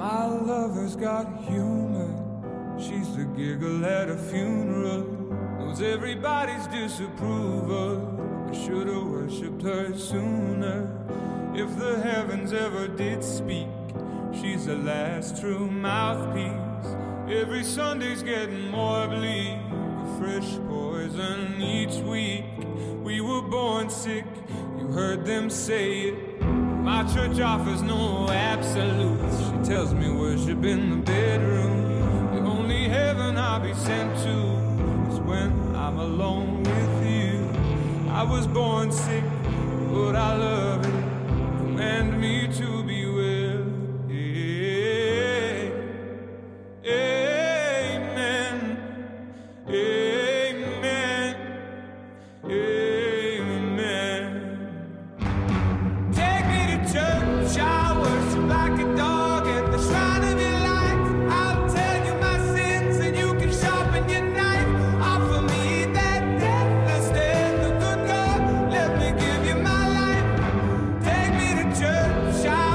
My lover's got humor. She's the giggle at a funeral. Knows everybody's disapproval. I should've worshipped her sooner. If the heavens ever did speak, she's the last true mouthpiece. Every Sunday's getting more bleak, a fresh poison each week. We were born sick, you heard them say it. My church offers no absolutes. She tells me worship in the bedroom. The only heaven I'll be sent to is when I'm alone with you. I was born sick, but I love it. Command me to be well. Amen. Amen. Amen. Take me to church, I worship like a dog at the shrine of your life. I'll tell you my sins and you can sharpen your knife. Offer me that deathless death, the good God, let me give you my life. Take me to church, I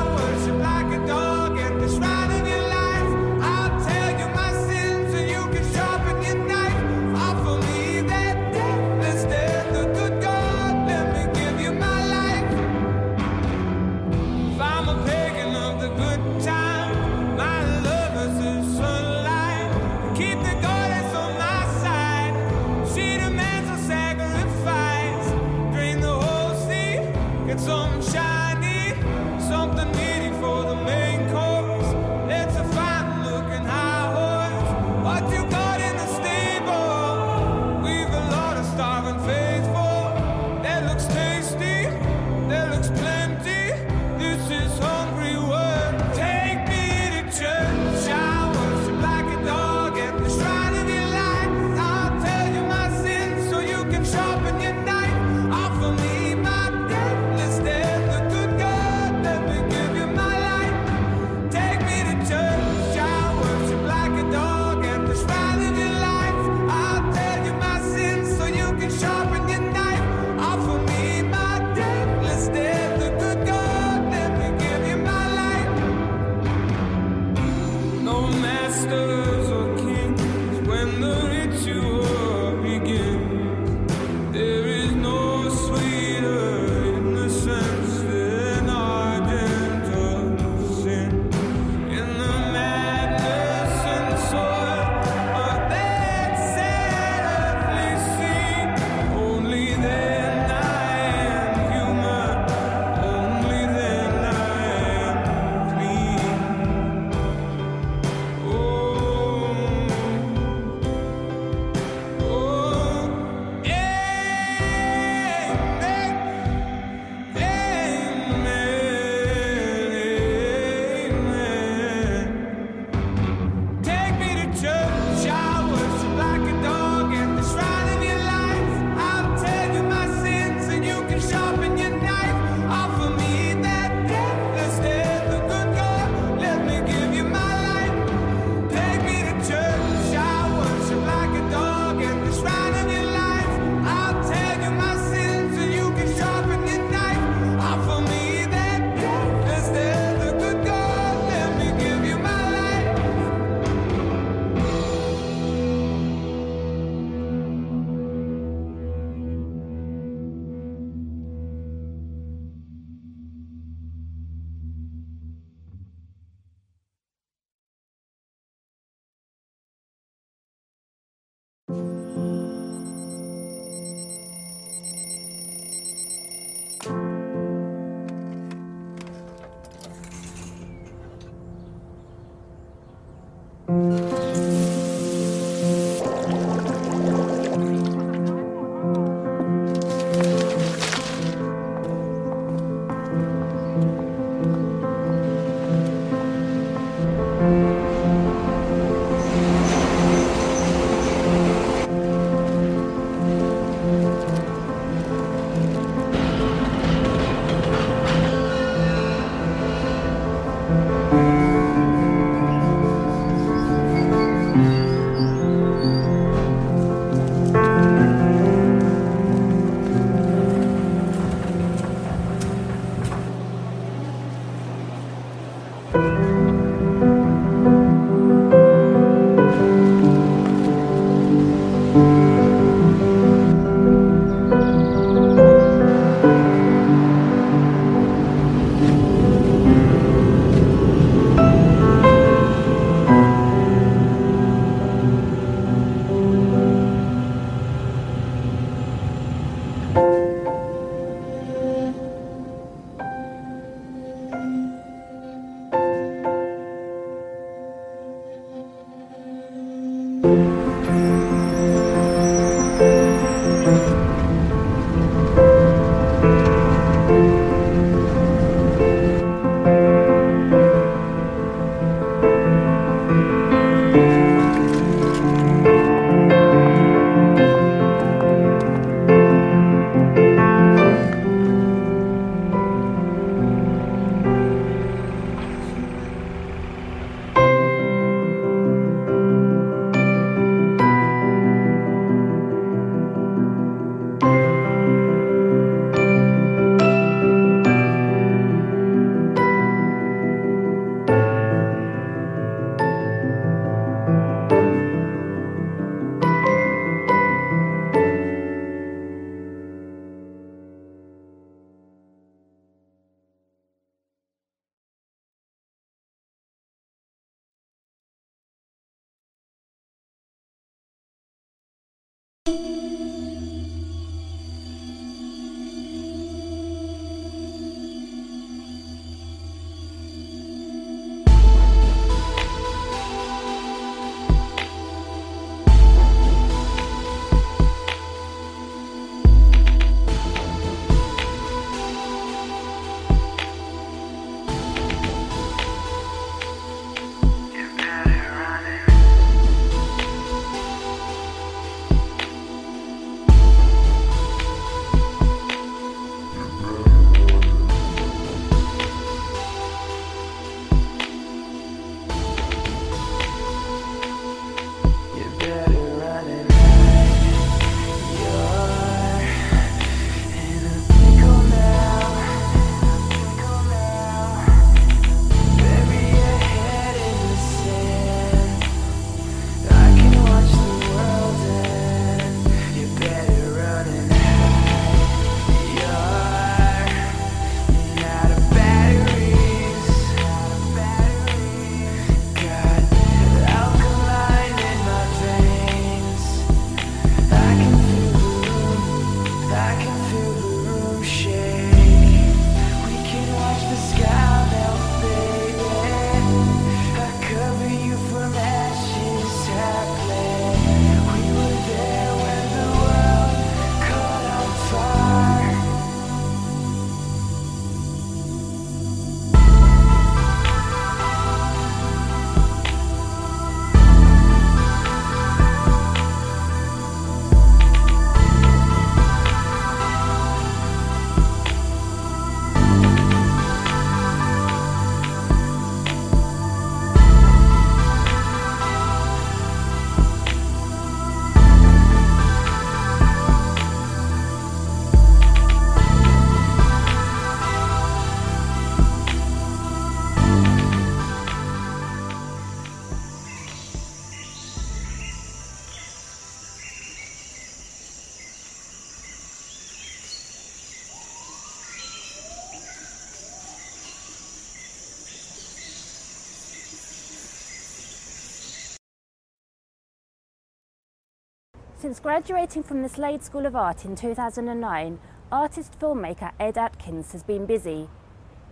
Since graduating from the Slade School of Art in 2009, artist-filmmaker Ed Atkins has been busy.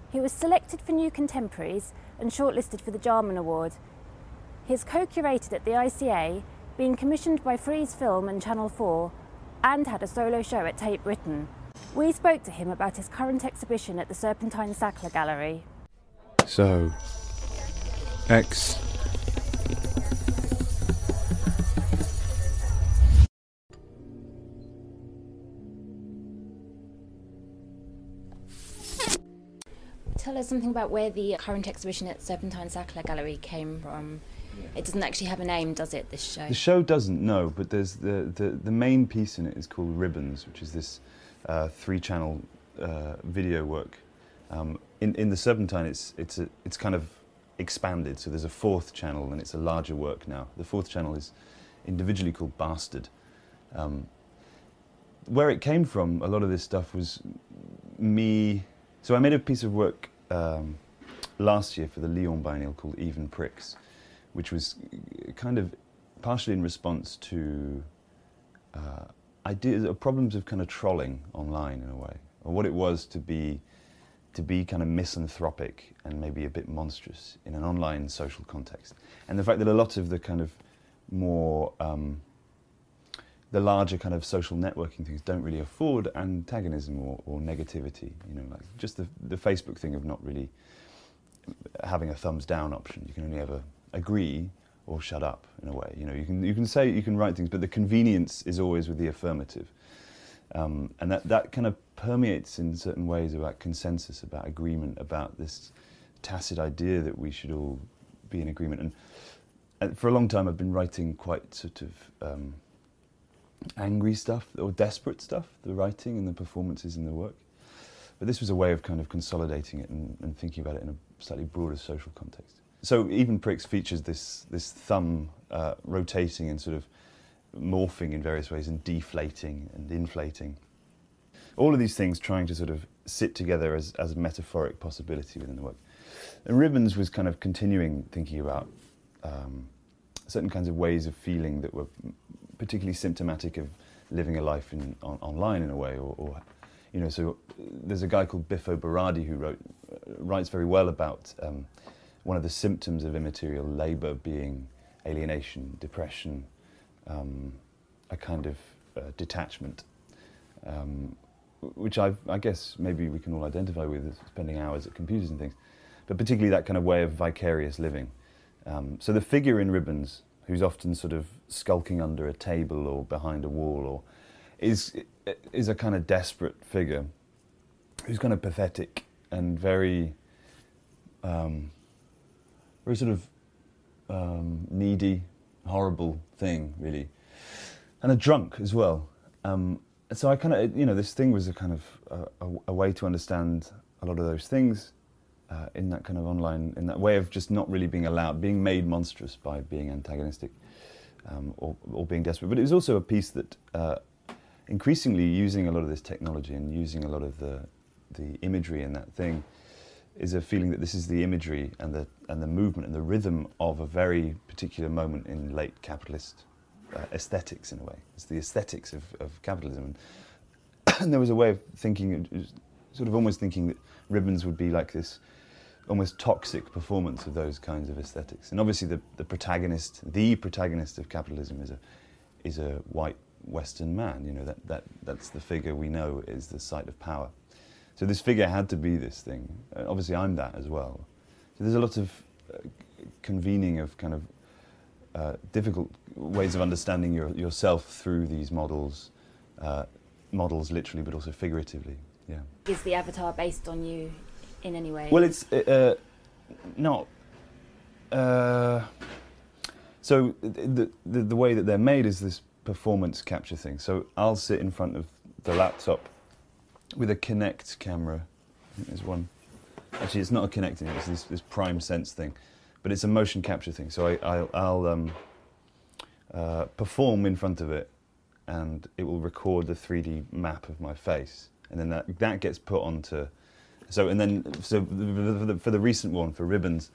He was selected for New Contemporaries and shortlisted for the Jarman Award. He is co-curated at the ICA, being commissioned by Freeze Film and Channel 4, and had a solo show at Tate Britain. We spoke to him about his current exhibition at the Serpentine Sackler Gallery. So, X. Tell us something about where the current exhibition at Serpentine Sackler Gallery came from. It doesn't actually have a name, does it, this show? The show doesn't, no, but there's the main piece in it is called Ribbons, which is this three-channel video work. In the Serpentine, it's kind of expanded, so there's a fourth channel and it's a larger work now. The fourth channel is individually called Bastard. Where it came from, a lot of this stuff was me. So I made a piece of work last year for the Lyon Biennial called Even Pricks, which was kind of partially in response to ideas, problems of kind of trolling online in a way, or what it was to be kind of misanthropic and maybe a bit monstrous in an online social context. And the fact that a lot of the kind of more the larger kind of social networking things don't really afford antagonism or negativity. You know, like just the Facebook thing of not really having a thumbs down option. You can only ever agree or shut up in a way. You know, you can say, you can write things, but the convenience is always with the affirmative, and that kind of permeates in certain ways about consensus, about agreement, about this tacit idea that we should all be in agreement. And for a long time, I've been writing quite sort of angry stuff or desperate stuff, the writing and the performances in the work. But this was a way of kind of consolidating it and thinking about it in a slightly broader social context. So Even Pricks features this thumb rotating and sort of morphing in various ways and deflating and inflating. All of these things trying to sort of sit together as a metaphoric possibility within the work. And Ribbons was kind of continuing thinking about certain kinds of ways of feeling that were particularly symptomatic of living a life online in a way, or you know. So there's a guy called Biffo Berardi who writes very well about one of the symptoms of immaterial labour being alienation, depression, a kind of detachment, which I guess maybe we can all identify with, spending hours at computers and things, but particularly that kind of way of vicarious living. So the figure in Ribbons, who's often sort of skulking under a table or behind a wall, or is a kind of desperate figure who's kind of pathetic and very sort of needy, horrible thing, really, and a drunk as well. So I kind of, you know, this thing was a kind of a way to understand a lot of those things in that kind of online, in that way of just not really being allowed, being made monstrous by being antagonistic or being desperate. But it was also a piece that increasingly using a lot of this technology and using a lot of the imagery in that thing is a feeling that this is the imagery and the movement and the rhythm of a very particular moment in late capitalist aesthetics in a way. It's the aesthetics of capitalism. And there was a way of thinking, sort of almost thinking that Ribbons would be like this almost toxic performance of those kinds of aesthetics. And obviously the protagonist of capitalism is a white Western man. You know, that's the figure we know is the site of power. So this figure had to be this thing. Obviously I'm that as well. So there's a lot of convening of kind of difficult ways of understanding yourself through these models literally but also figuratively. Yeah. Is the avatar based on you in any way? Well, it's not. So the way that they're made is this performance capture thing. So I'll sit in front of the laptop with a Kinect camera. I think there's one. Actually, it's not a Kinect thing. It's this Prime Sense thing, but it's a motion capture thing. So I'll perform in front of it, and it will record the 3D map of my face. And then that gets put onto, for the recent one, for Ribbons,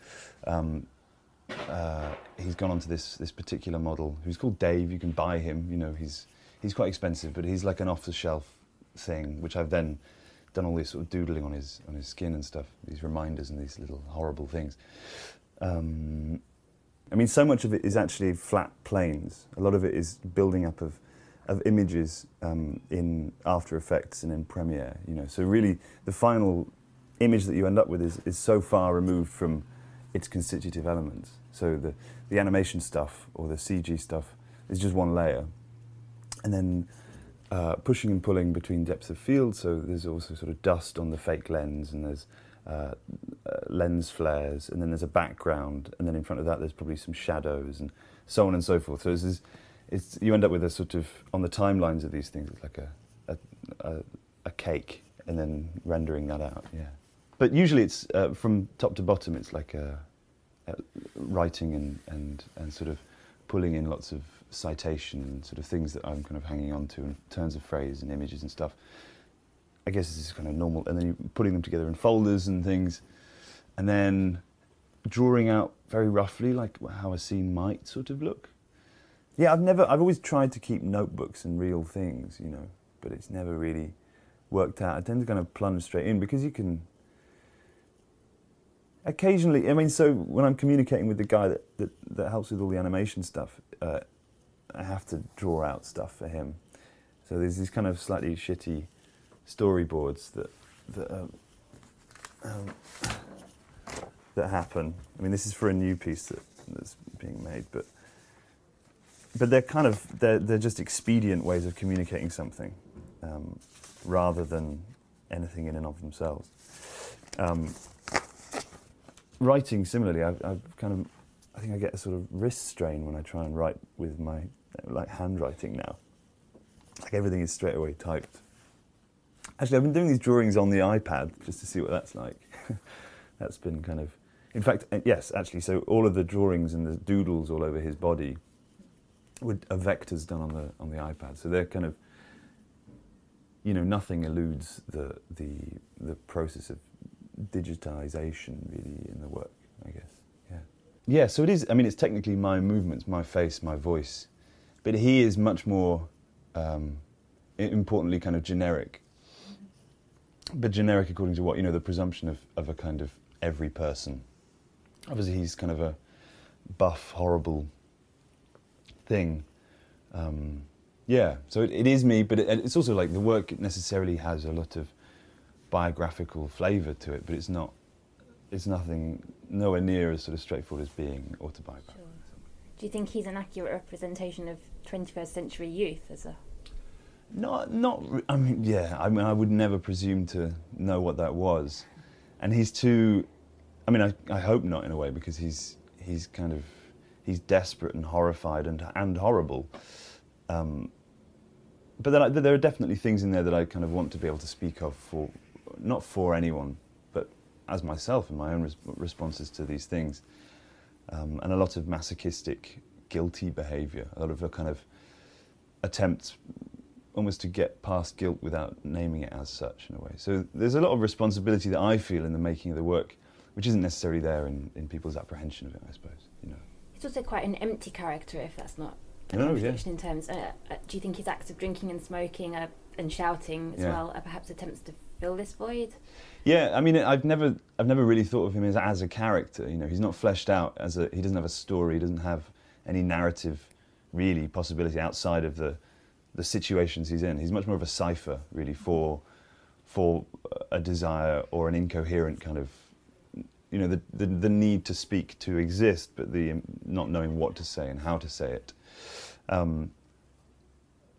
he's gone onto this particular model who's called Dave. You can buy him. You know, he's quite expensive, but he's like an off-the-shelf thing, which I've then done all this sort of doodling on his skin and stuff, these reminders and these little horrible things. I mean, so much of it is actually flat planes. A lot of it is building up of images in After Effects and in Premiere, you know. So really, the final image that you end up with is so far removed from its constitutive elements. So the animation stuff or the CG stuff is just one layer, and then pushing and pulling between depths of field. So there's also sort of dust on the fake lens, and there's lens flares, and then there's a background, and then in front of that there's probably some shadows, and so on and so forth. So you end up with a sort of, on the timelines of these things, it's like a cake, and then rendering that out, yeah. But usually it's, from top to bottom, it's like writing and sort of pulling in lots of citation and sort of things that I'm kind of hanging on to, in terms of phrase and images and stuff. I guess this is kind of normal, and then you're putting them together in folders and things, and then drawing out very roughly like how a scene might sort of look. Yeah, I've always tried to keep notebooks and real things, you know, but it's never really worked out. I tend to kind of plunge straight in because you can Occasionally, I mean, so when I'm communicating with the guy that helps with all the animation stuff, I have to draw out stuff for him. So there's these kind of slightly shitty storyboards that happen. I mean, this is for a new piece that's being made, but they're just expedient ways of communicating something, rather than anything in and of themselves. Writing, similarly, I think I get a sort of wrist strain when I try and write with my handwriting now. Like everything is straight away typed. Actually, I've been doing these drawings on the iPad just to see what that's like. That's been kind of, in fact, yes, actually. So all of the drawings and the doodles all over his body are vectors done on the iPad. So they're kind of, nothing eludes the process of digitization really in the work, I guess. Yeah, so it is, I mean, it's technically my movements, my face, my voice, but he is much more, importantly, kind of generic. But generic according to what, the presumption of a kind of every person. Obviously he's kind of a buff, horrible thing. So it is me, but it's also like the work necessarily has a lot of biographical flavour to it, but it's nothing, nowhere near as sort of straightforward as being autobiographical. Sure. Do you think he's an accurate representation of 21st century youth as a... I mean, I would never presume to know what that was. And he's too, I mean, I hope not in a way, because he's desperate and horrified and horrible. But there are definitely things in there that I kind of want to be able to speak of not for anyone, but as myself and my own responses to these things. And a lot of masochistic, guilty behaviour, a lot of a kind of attempts almost to get past guilt without naming it as such in a way. So there's a lot of responsibility that I feel in the making of the work, which isn't necessarily there in people's apprehension of it, I suppose. It's also quite an empty character, if that's not a No, contradiction in terms. Do you think his acts of drinking and smoking and shouting as well are perhaps attempts to fill this void? Yeah, I mean, I've never really thought of him as a character. He's not fleshed out he doesn't have a story. He doesn't have any narrative, really, possibility outside of the situations he's in. He's much more of a cipher, really, for a desire or an incoherent kind of, the need to speak to exist, but the not knowing what to say and how to say it. And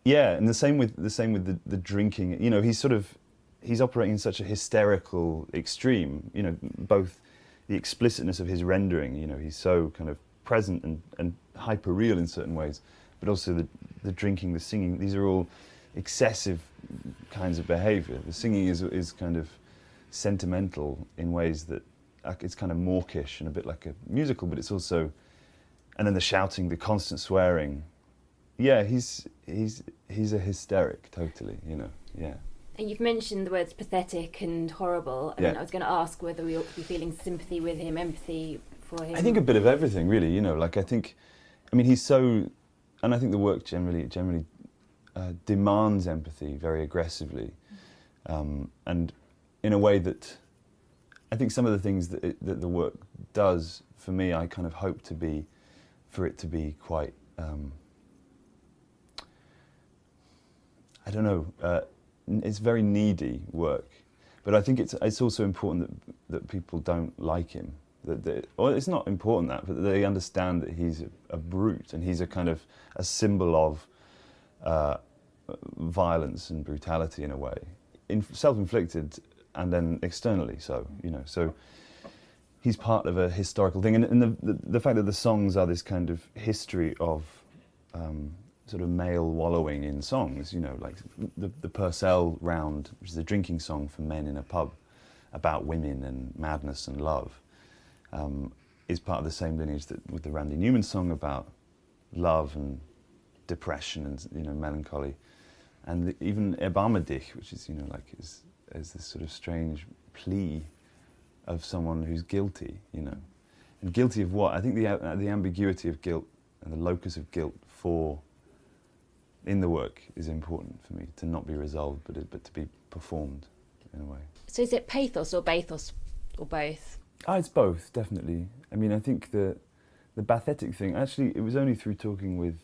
the same with the drinking. He's operating in such a hysterical extreme. Both the explicitness of his rendering. He's so kind of present and hyper real in certain ways, but also the drinking, the singing. These are all excessive kinds of behaviour. The singing is kind of sentimental in ways that it's kind of mawkish and a bit like a musical, but it's also, and then the shouting, the constant swearing. Yeah, he's a hysteric, totally. Yeah. And you've mentioned the words pathetic and horrible. I was going to ask whether we ought to be feeling sympathy with him, empathy for him. I think a bit of everything, really. He's so, and I think the work generally demands empathy very aggressively, and in a way that I think some of the things that the work does for me, I kind of hope for it to be quite. I don't know. It's very needy work, but I think it's also important that people don't like him. It's not important but they understand that he's a brute and he's a kind of a symbol of violence and brutality in a way, self-inflicted and then externally. So so he's part of a historical thing, and the fact that the songs are this kind of history of. Sort of male wallowing in songs, like the Purcell round, which is a drinking song for men in a pub about women and madness and love, is part of the same lineage with the Randy Newman song about love and depression and melancholy, and even Erbarme dich, which is is this sort of strange plea of someone who's guilty, and guilty of what? I think the ambiguity of guilt and the locus of guilt in the work is important for me, to not be resolved, but to be performed in a way. So is it pathos or bathos or both? It's both, definitely. I mean, I think the bathetic thing, actually, it was only through talking with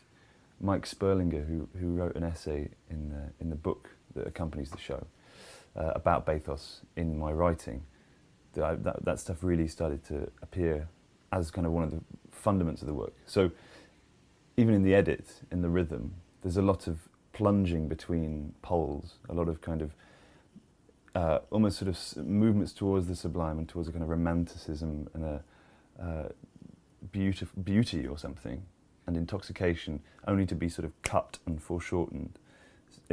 Mike Sperlinger, who wrote an essay in the book that accompanies the show about bathos in my writing, that stuff really started to appear as kind of one of the fundaments of the work. So even in the edit, in the rhythm, there's a lot of plunging between poles, a lot of kind of almost sort of movements towards the sublime and towards a kind of romanticism and a beauty or something, and intoxication, only to be sort of cut and foreshortened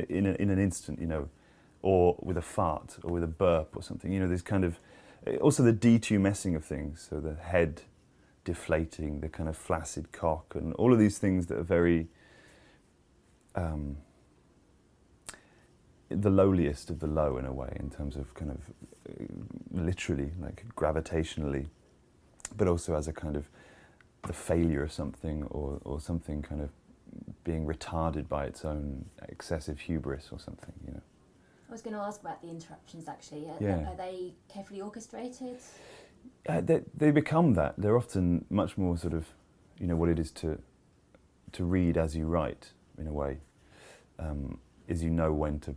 in an instant, you know, or with a fart or with a burp or something. You know, there's kind of also the detumescing of things, so the head deflating, the kind of flaccid cock, and all of these things that are very the lowliest of the low in a way, in terms of kind of literally, like gravitationally, but also as a kind of the failure of something, or something kind of being retarded by its own excessive hubris or something, you know. I was going to ask about the interruptions, actually. Yeah. Are they carefully orchestrated? They become that. They're often much more sort of, you know, what it is to read as you write, in a way, is you know when to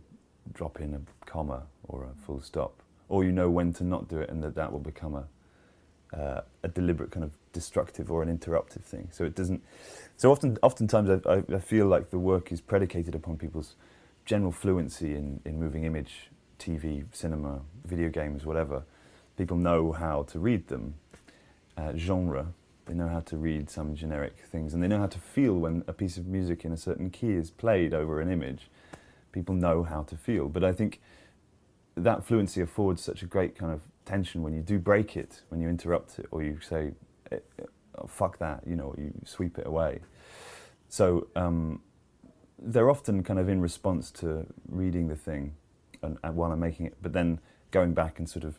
drop in a comma or a full stop, or you know when to not do it, and that will become a deliberate kind of destructive or an interruptive thing. So it doesn't. So oftentimes I feel like the work is predicated upon people's general fluency in moving image, TV, cinema, video games, whatever. People know how to read them. Genre, they know how to read some generic things, and they know how to feel when a piece of music in a certain key is played over an image. People know how to feel, but I think that fluency affords such a great kind of tension when you do break it, when you interrupt it, or you say, oh, fuck that, you know, or you sweep it away. So they're often kind of in response to reading the thing and while I'm making it, but then going back and sort of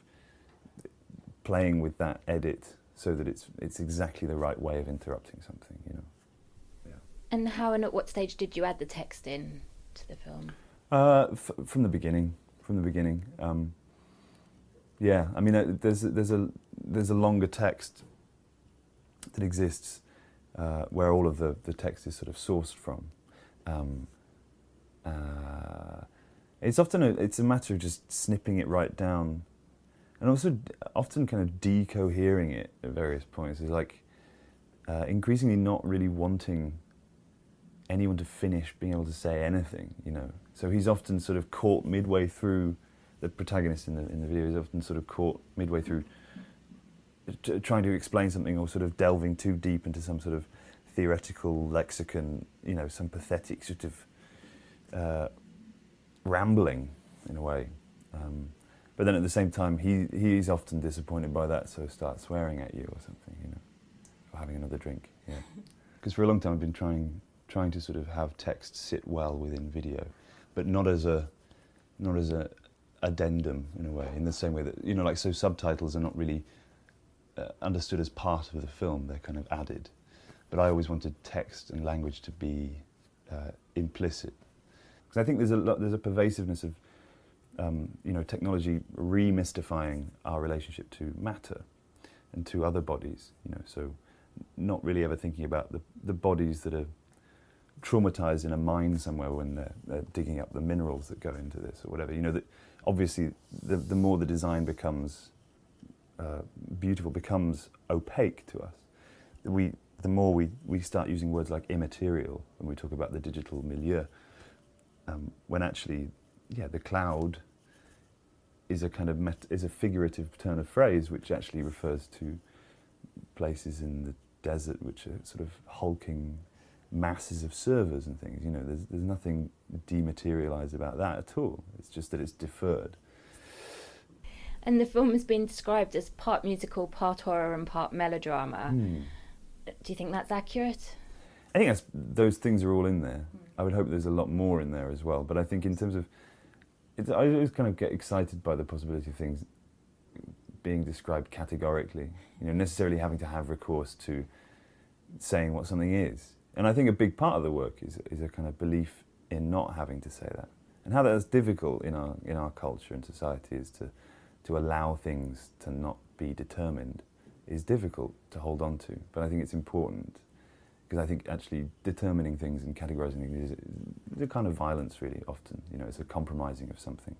playing with that edit so that it's exactly the right way of interrupting something, you know. Yeah. And how and at what stage did you add the text in to the film? From the beginning. Yeah, I mean, there's a longer text that exists where all of the text is sort of sourced from. It's often it's a matter of just snipping it right down, and also often kind of decohering it at various points. It's like increasingly not really wanting anyone to finish being able to say anything, you know. So he's often sort of caught midway through. The protagonist in the video is often sort of caught midway through trying to explain something, or sort of delving too deep into some sort of theoretical lexicon, you know, some pathetic sort of rambling in a way. But then at the same time, he's often disappointed by that, so starts swearing at you or something, you know, or having another drink. Yeah, because for a long time I've been trying to sort of have text sit well within video, but not as a addendum in a way, in the same way that, you know, like, so subtitles are not really understood as part of the film, they're kind of added. But I always wanted text and language to be implicit. Because I think there's a pervasiveness of you know, technology remystifying our relationship to matter and to other bodies, you know, so not really ever thinking about the bodies that are traumatized in a mine somewhere when they're digging up the minerals that go into this or whatever. You know, that obviously the more the design becomes beautiful, becomes opaque to us, the more we start using words like immaterial when we talk about the digital milieu, when actually, yeah, the cloud is a kind of is a figurative turn of phrase which actually refers to places in the desert which are sort of hulking masses of servers and things. You know, there's nothing dematerialized about that at all. It's just that it's deferred. And the film has been described as part musical, part horror and part melodrama. Do you think that's accurate? I think those things are all in there. I would hope there's a lot more in there as well. But I think in terms of, I always kind of get excited by the possibility of things being described categorically, you know, necessarily having to have recourse to saying what something is. And I think a big part of the work is a kind of belief in not having to say that. And how that's difficult in our culture and society is to allow things to not be determined is difficult to hold on to, but I think it's important, because I think actually determining things and categorizing things is a kind of violence, really, often. You know, it's a compromising of something.